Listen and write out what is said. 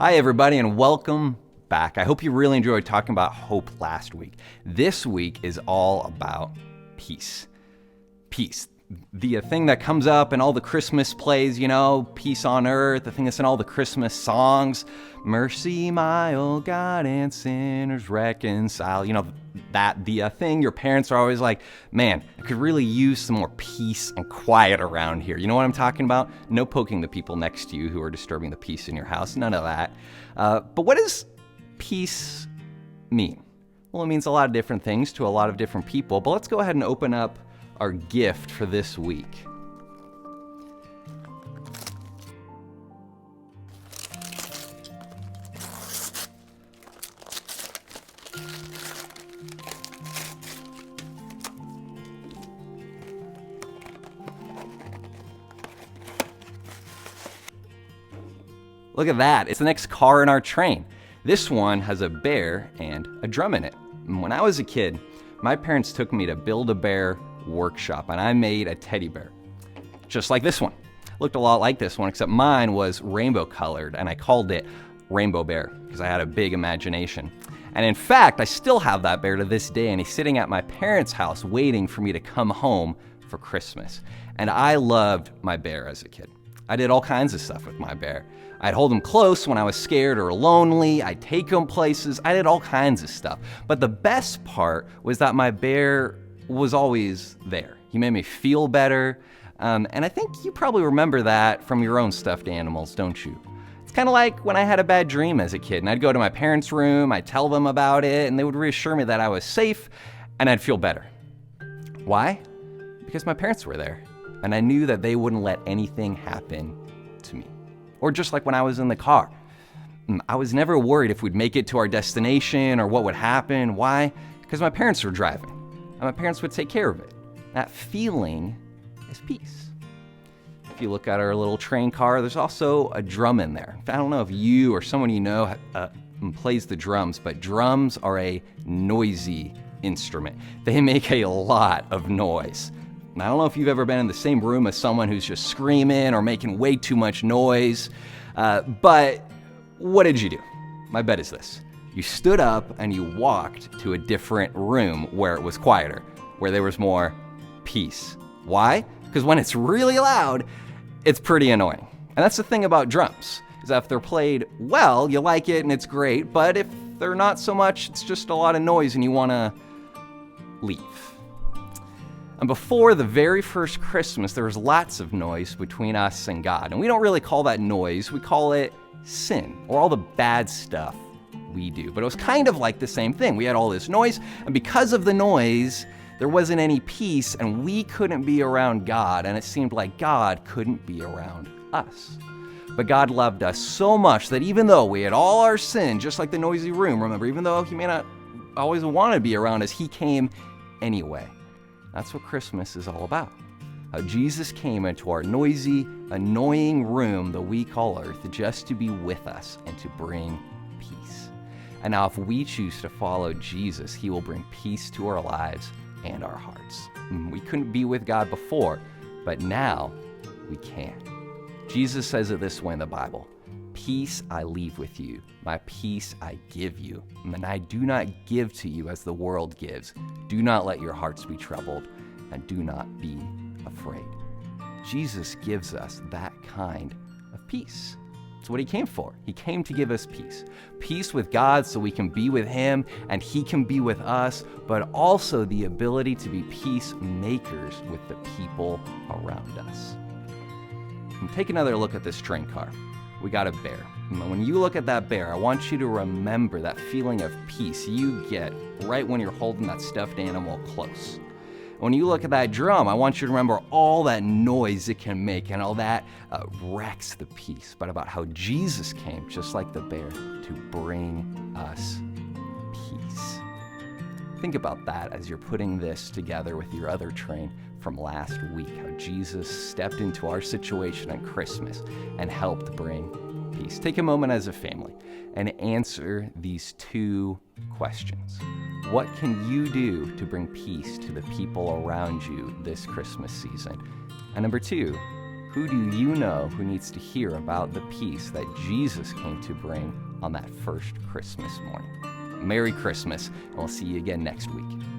Hi, everybody, and welcome back. I hope you really enjoyed talking about hope last week. This week is all about peace. Peace. The thing that comes up in all the Christmas plays, peace on earth, the thing that's in all the Christmas songs, mercy, my old God, and sinners reconcile. The thing your parents are always like, man, I could really use some more peace and quiet around here. You know what I'm talking about? No poking the people next to you who are disturbing the peace in your house. None of that. But what does peace mean? Well, it means a lot of different things to a lot of different people. But let's go ahead and open up our gift for this week. Look at that, it's the next car in our train. This one has a bear and a drum in it. When I was a kid, my parents took me to Build-A-Bear workshop and I made a teddy bear. Just like this one. Looked a lot like this one, except mine was rainbow colored and I called it Rainbow Bear because I had a big imagination. And in fact, I still have that bear to this day and he's sitting at my parents' house waiting for me to come home for Christmas. And I loved my bear as a kid. I did all kinds of stuff with my bear. I'd hold him close when I was scared or lonely. I'd take him places. I did all kinds of stuff. But the best part was that my bear was always there. He made me feel better. And I think you probably remember that from your own stuffed animals, don't you? It's kind of like when I had a bad dream as a kid and I'd go to my parents' room, I'd tell them about it, and they would reassure me that I was safe and I'd feel better. Why? Because my parents were there and I knew that they wouldn't let anything happen to me. Or just like when I was in the car. I was never worried if we'd make it to our destination or what would happen. Why? Because my parents were driving. And my parents would take care of it. That feeling is peace. If you look at our little train car, there's also a drum in there. I don't know if you or someone you know plays the drums, but drums are a noisy instrument. They make a lot of noise. I don't know if you've ever been in the same room as someone who's just screaming or making way too much noise, but what did you do? My bet is this. You stood up and you walked to a different room where it was quieter, where there was more peace. Why? Because when it's really loud, it's pretty annoying. And that's the thing about drums, is that if they're played well, you like it and it's great, but if they're not so much, it's just a lot of noise and you want to leave. And before the very first Christmas, there was lots of noise between us and God. And we don't really call that noise, we call it sin, or all the bad stuff we do. But it was kind of like the same thing. We had all this noise, and because of the noise, there wasn't any peace, and we couldn't be around God, and it seemed like God couldn't be around us. But God loved us so much that even though we had all our sin, just like the noisy room, remember, even though He may not always want to be around us, He came anyway. That's what Christmas is all about. How Jesus came into our noisy, annoying room that we call Earth just to be with us and to bring peace. And now if we choose to follow Jesus, He will bring peace to our lives and our hearts. We couldn't be with God before, but now we can. Jesus says it this way in the Bible: peace I leave with you, my peace I give you, and I do not give to you as the world gives. Do not let your hearts be troubled, and do not be afraid. Jesus gives us that kind of peace. It's what He came for. He came to give us peace. Peace with God so we can be with Him and He can be with us, but also the ability to be peacemakers with the people around us. And take another look at this train car. We got a bear. And when you look at that bear, I want you to remember that feeling of peace you get right when you're holding that stuffed animal close. When you look at that drum, I want you to remember all that noise it can make and all that wrecks the peace, but about how Jesus came, just like the bear, to bring us peace. Think about that as you're putting this together with your other train from last week, how Jesus stepped into our situation at Christmas and helped bring peace. Take a moment as a family and answer these two questions. What can you do to bring peace to the people around you this Christmas season? And number two, Who do you know who needs to hear about the peace that Jesus came to bring on that first Christmas morning? Merry Christmas, and we'll see you again next week.